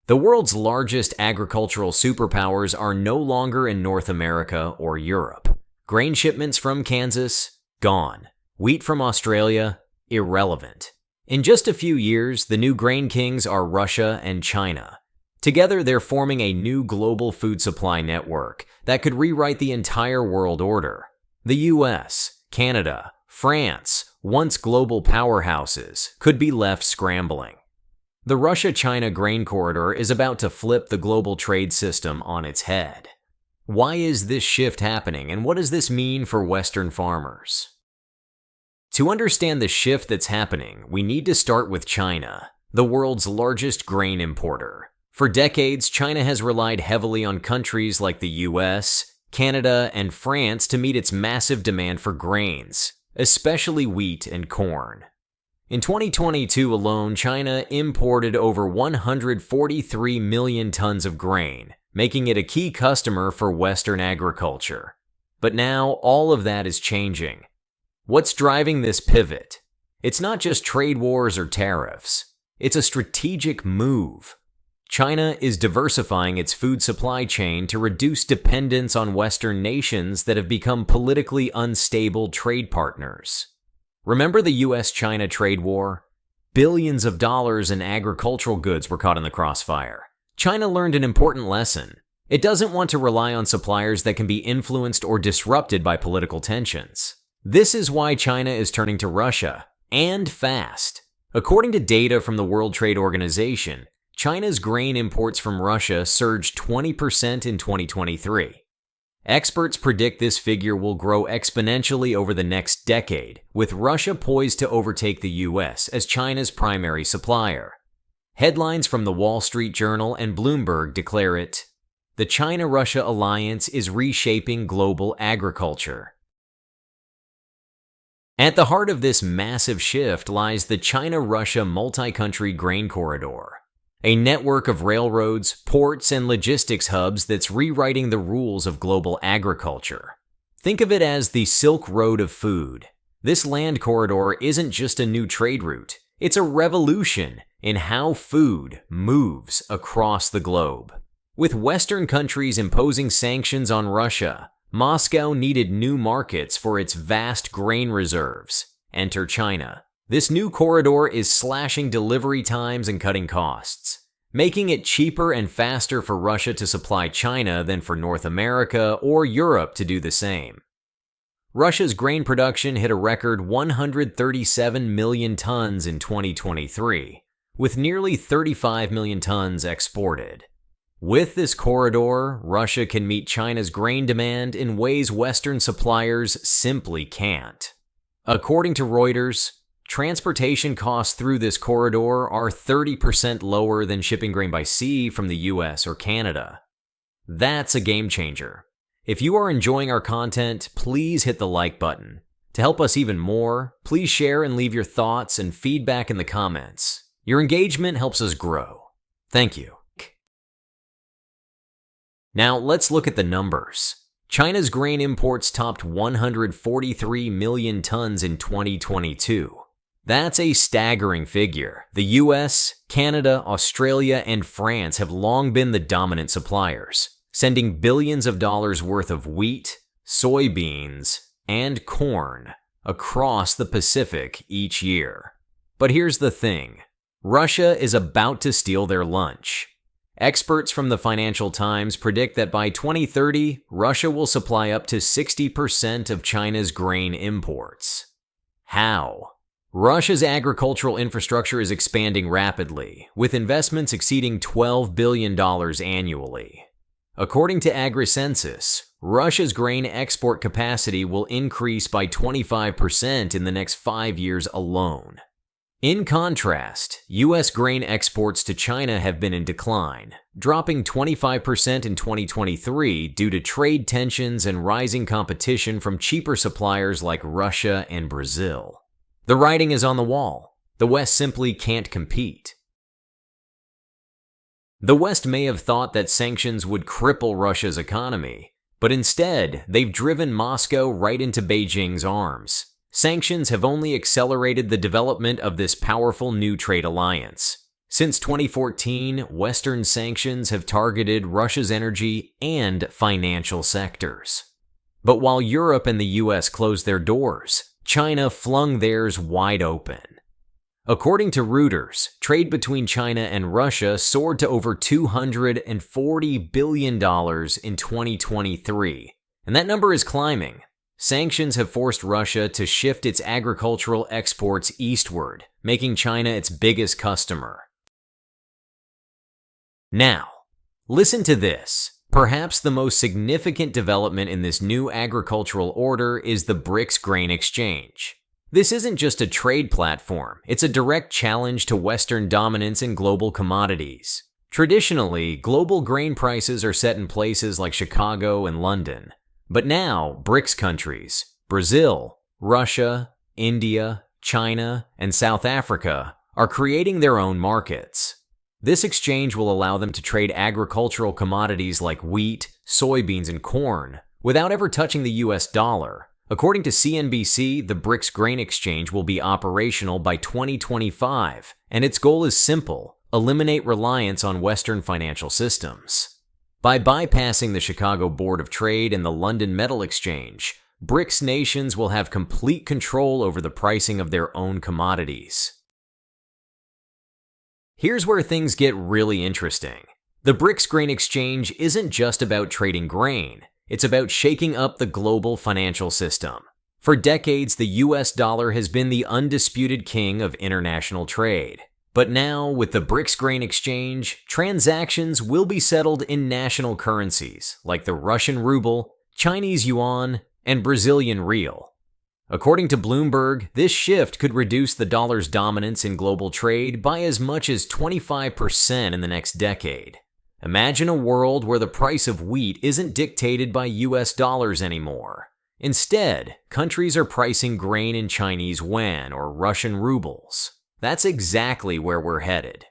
The world's largest agricultural superpowers are no longer in North America or Europe. Grain shipments from Kansas? Gone. Wheat from Australia? Irrelevant. In just a few years, the new grain kings are Russia and China. Together, they're forming a new global food supply network that could rewrite the entire world order. The US, Canada, France, once global powerhouses, could be left scrambling. The Russia-China grain corridor is about to flip the global trade system on its head. Why is this shift happening, and what does this mean for Western farmers? To understand the shift that's happening, we need to start with China, the world's largest grain importer. For decades, China has relied heavily on countries like the US, Canada, and France to meet its massive demand for grains, especially wheat and corn. In 2022 alone, China imported over 143 million tons of grain, making it a key customer for Western agriculture. But now, all of that is changing. What's driving this pivot? It's not just trade wars or tariffs. It's a strategic move. China is diversifying its food supply chain to reduce dependence on Western nations that have become politically unstable trade partners. Remember the US-China trade war? Billions of dollars in agricultural goods were caught in the crossfire. China learned an important lesson. It doesn't want to rely on suppliers that can be influenced or disrupted by political tensions. This is why China is turning to Russia, and fast. According to data from the World Trade Organization, China's grain imports from Russia surged 20% in 2023. Experts predict this figure will grow exponentially over the next decade, with Russia poised to overtake the US as China's primary supplier. Headlines from the Wall Street Journal and Bloomberg declare it, "The China-Russia alliance is reshaping global agriculture." At the heart of this massive shift lies the China-Russia MultiCountry grain corridor, a network of railroads, ports, and logistics hubs that's rewriting the rules of global agriculture. Think of it as the Silk Road of food. This land corridor isn't just a new trade route, it's a revolution in how food moves across the globe. With Western countries imposing sanctions on Russia, Moscow needed new markets for its vast grain reserves. Enter China. This new corridor is slashing delivery times and cutting costs, making it cheaper and faster for Russia to supply China than for North America or Europe to do the same. Russia's grain production hit a record 137 million tons in 2023, with nearly 35 million tons exported. With this corridor, Russia can meet China's grain demand in ways Western suppliers simply can't. According to Reuters, transportation costs through this corridor are 30% lower than shipping grain by sea from the US or Canada. That's a game changer. If you are enjoying our content, please hit the like button. To help us even more, please share and leave your thoughts and feedback in the comments. Your engagement helps us grow. Thank you. Now let's look at the numbers. China's grain imports topped 143 million tons in 2022. That's a staggering figure. The US, Canada, Australia, and France have long been the dominant suppliers, sending billions of dollars worth of wheat, soybeans, and corn across the Pacific each year. But here's the thing. Russia is about to steal their lunch. Experts from the Financial Times predict that by 2030, Russia will supply up to 60% of China's grain imports. How? Russia's agricultural infrastructure is expanding rapidly, with investments exceeding $12 billion annually. According to AgriCensus, Russia's grain export capacity will increase by 25% in the next 5 years alone. In contrast, U.S. grain exports to China have been in decline, dropping 25% in 2023 due to trade tensions and rising competition from cheaper suppliers like Russia and Brazil. The writing is on the wall. The West simply can't compete. The West may have thought that sanctions would cripple Russia's economy, but instead, they've driven Moscow right into Beijing's arms. Sanctions have only accelerated the development of this powerful new trade alliance. Since 2014, Western sanctions have targeted Russia's energy and financial sectors. But while Europe and the US closed their doors, China flung theirs wide open. According to Reuters, trade between China and Russia soared to over $240 billion in 2023, and that number is climbing. Sanctions have forced Russia to shift its agricultural exports eastward, making China its biggest customer. Now, listen to this. Perhaps the most significant development in this new agricultural order is the BRICS Grain Exchange. This isn't just a trade platform, it's a direct challenge to Western dominance in global commodities. Traditionally, global grain prices are set in places like Chicago and London. But now, BRICS countries, Brazil, Russia, India, China, and South Africa, are creating their own markets. This exchange will allow them to trade agricultural commodities like wheat, soybeans, and corn without ever touching the US dollar. According to CNBC, the BRICS Grain Exchange will be operational by 2025, and its goal is simple: eliminate reliance on Western financial systems. By bypassing the Chicago Board of Trade and the London Metal Exchange, BRICS nations will have complete control over the pricing of their own commodities. Here's where things get really interesting. The BRICS Grain Exchange isn't just about trading grain. It's about shaking up the global financial system. For decades, the US dollar has been the undisputed king of international trade. But now, with the BRICS Grain Exchange, transactions will be settled in national currencies like the Russian ruble, Chinese yuan, and Brazilian real. According to Bloomberg, this shift could reduce the dollar's dominance in global trade by as much as 25% in the next decade. Imagine a world where the price of wheat isn't dictated by US dollars anymore. Instead, countries are pricing grain in Chinese yuan or Russian rubles. That's exactly where we're headed.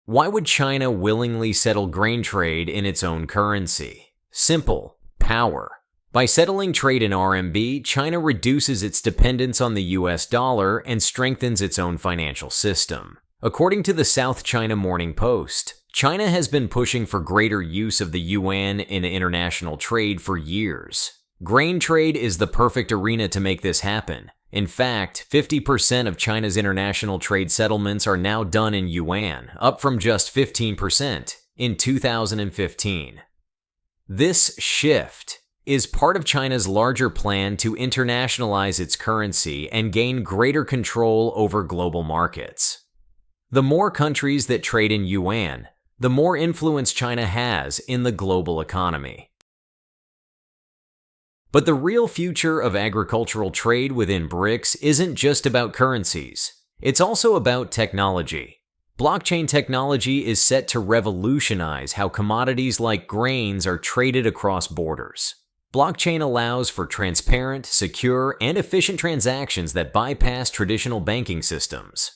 Why would China willingly settle grain trade in its own currency? Simple: power. By settling trade in RMB, China reduces its dependence on the US dollar and strengthens its own financial system. According to the South China Morning Post, China has been pushing for greater use of the yuan in international trade for years. Grain trade is the perfect arena to make this happen. In fact, 50% of China's international trade settlements are now done in yuan, up from just 15% in 2015. This shift is part of China's larger plan to internationalize its currency and gain greater control over global markets. The more countries that trade in yuan, the more influence China has in the global economy. But the real future of agricultural trade within BRICS isn't just about currencies. It's also about technology. Blockchain technology is set to revolutionize how commodities like grains are traded across borders. Blockchain allows for transparent, secure, and efficient transactions that bypass traditional banking systems.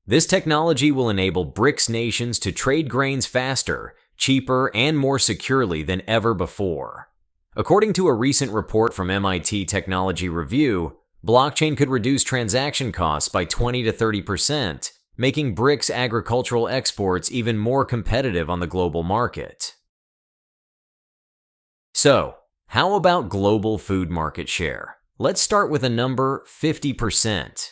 This technology will enable BRICS nations to trade grains faster, cheaper, and more securely than ever before. According to a recent report from MIT Technology Review, blockchain could reduce transaction costs by 20 to 30%, making BRICS agricultural exports even more competitive on the global market. So, how about global food market share? Let's start with a number: 50%.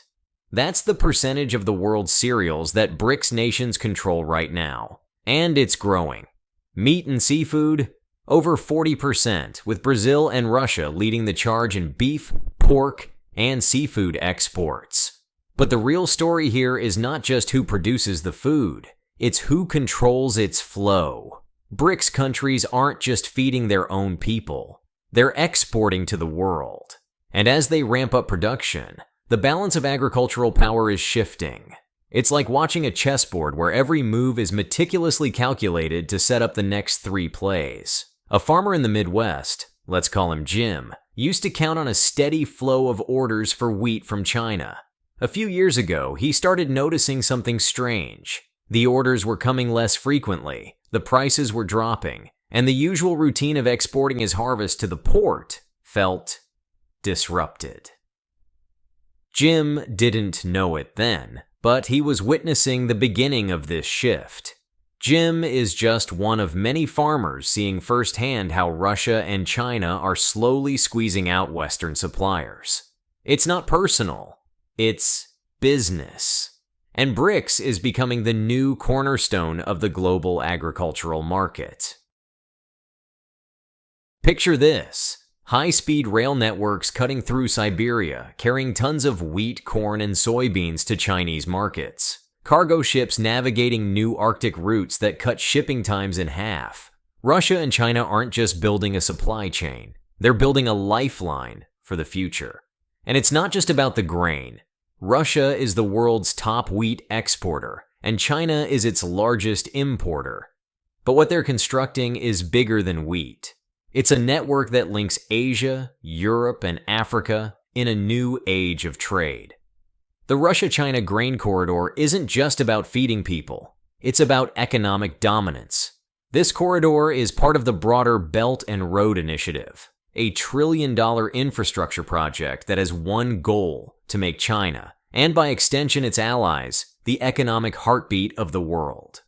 That's the percentage of the world's cereals that BRICS nations control right now. And it's growing. Meat and seafood? Over 40%, with Brazil and Russia leading the charge in beef, pork, and seafood exports. But the real story here is not just who produces the food, it's who controls its flow. BRICS countries aren't just feeding their own people, they're exporting to the world. And as they ramp up production, the balance of agricultural power is shifting. It's like watching a chessboard where every move is meticulously calculated to set up the next 3 plays. A farmer in the Midwest, let's call him Jim, used to count on a steady flow of orders for wheat from China. A few years ago, he started noticing something strange. The orders were coming less frequently, the prices were dropping, and the usual routine of exporting his harvest to the port felt disrupted. Jim didn't know it then, But he was witnessing the beginning of this shift. Jim is just one of many farmers seeing firsthand how Russia and China are slowly squeezing out Western suppliers. It's not personal, it's business. And BRICS is becoming the new cornerstone of the global agricultural market. Picture this: high-speed rail networks cutting through Siberia, carrying tons of wheat, corn, and soybeans to Chinese markets. Cargo ships navigating new Arctic routes that cut shipping times in half. Russia and China aren't just building a supply chain, they're building a lifeline for the future. And it's not just about the grain. Russia is the world's top wheat exporter, and China is its largest importer. But what they're constructing is bigger than wheat. It's a network that links Asia, Europe, and Africa in a new age of trade. The Russia-China grain corridor isn't just about feeding people. It's about economic dominance. This corridor is part of the broader Belt and Road Initiative, a $1 trillion infrastructure project that has one goal: to make China, and by extension its allies, the economic heartbeat of the world.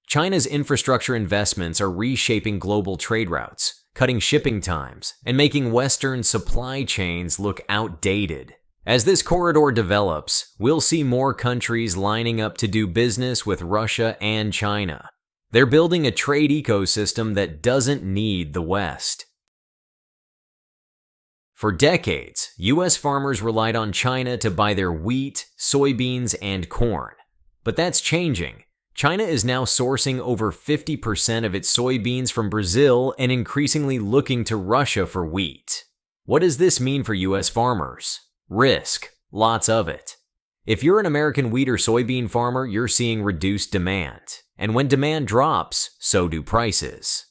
China's infrastructure investments are reshaping global trade routes, cutting shipping times, and making Western supply chains look outdated. As this corridor develops, we'll see more countries lining up to do business with Russia and China. They're building a trade ecosystem that doesn't need the West. For decades, U.S. farmers relied on China to buy their wheat, soybeans, and corn. But that's changing. China is now sourcing over 50% of its soybeans from Brazil and increasingly looking to Russia for wheat. What does this mean for U.S. farmers? Risk, lots of it. If you're an American wheat or soybean farmer, you're seeing reduced demand. And when demand drops, so do prices.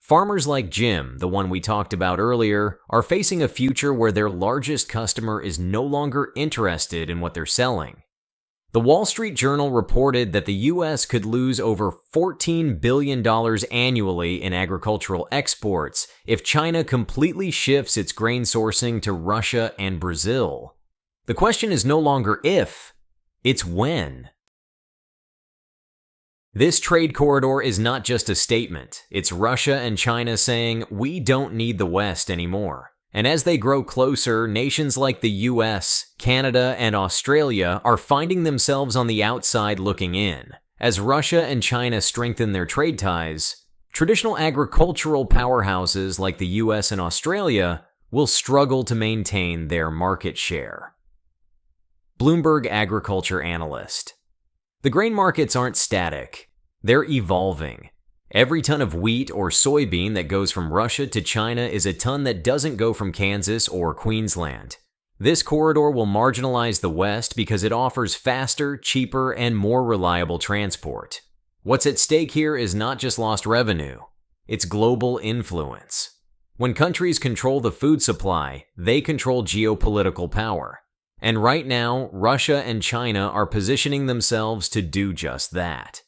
Farmers like Jim, the one we talked about earlier, are facing a future where their largest customer is no longer interested in what they're selling. The Wall Street Journal reported that the U.S. could lose over $14 billion annually in agricultural exports if China completely shifts its grain sourcing to Russia and Brazil. The question is no longer if, it's when. This trade corridor is not just a statement. It's Russia and China saying, we don't need the West anymore. And as they grow closer, nations like the US, Canada, and Australia are finding themselves on the outside looking in. As Russia and China strengthen their trade ties, traditional agricultural powerhouses like the US and Australia will struggle to maintain their market share. Bloomberg agriculture analyst. The grain markets aren't static. They're evolving. Every ton of wheat or soybean that goes from Russia to China is a ton that doesn't go from Kansas or Queensland. This corridor will marginalize the West because it offers faster, cheaper, and more reliable transport. What's at stake here is not just lost revenue, it's global influence. When countries control the food supply, they control geopolitical power. And right now, Russia and China are positioning themselves to do just that.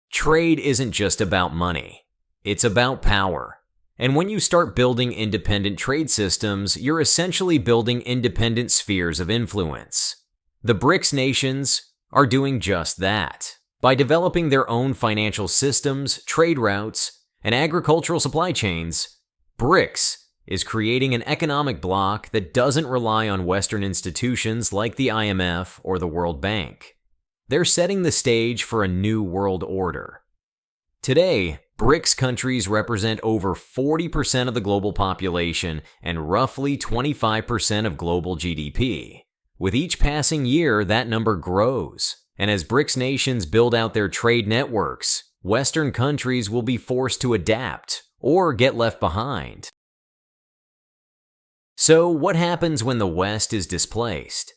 Trade isn't just about money. It's about power. And when you start building independent trade systems, you're essentially building independent spheres of influence. The BRICS nations are doing just that. By developing their own financial systems, trade routes, and agricultural supply chains, BRICS is creating an economic bloc that doesn't rely on Western institutions like the IMF or the World Bank. They're setting the stage for a new world order. Today, BRICS countries represent over 40% of the global population and roughly 25% of global GDP. With each passing year, that number grows. And as BRICS nations build out their trade networks, Western countries will be forced to adapt or get left behind. So, what happens when the West is displaced?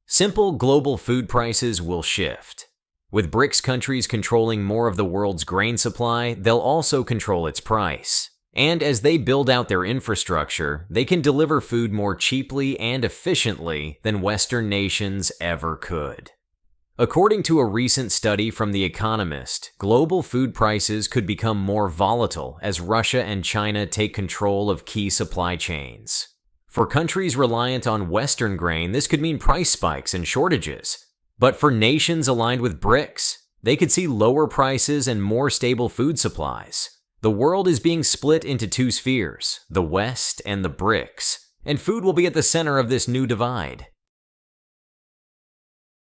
Simple global food prices will shift. With BRICS countries controlling more of the world's grain supply, they'll also control its price. And as they build out their infrastructure, they can deliver food more cheaply and efficiently than Western nations ever could. According to a recent study from The Economist, global food prices could become more volatile as Russia and China take control of key supply chains. For countries reliant on Western grain, this could mean price spikes and shortages. But for nations aligned with BRICS, they could see lower prices and more stable food supplies. The world is being split into two spheres, the West and the BRICS, and food will be at the center of this new divide.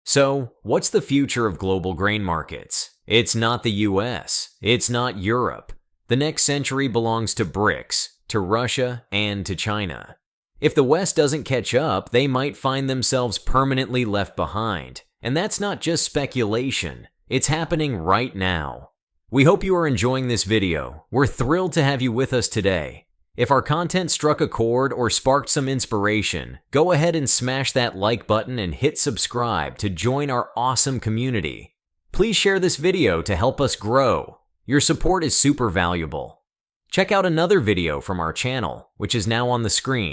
So, what's the future of global grain markets? It's not the US, it's not Europe. The next century belongs to BRICS, to Russia, and to China. If the West doesn't catch up, they might find themselves permanently left behind. And that's not just speculation, it's happening right now. We hope you are enjoying this video. We're thrilled to have you with us today. If our content struck a chord or sparked some inspiration, go ahead and smash that like button and hit subscribe to join our awesome community. Please share this video to help us grow. Your support is super valuable. Check out another video from our channel, which is now on the screen.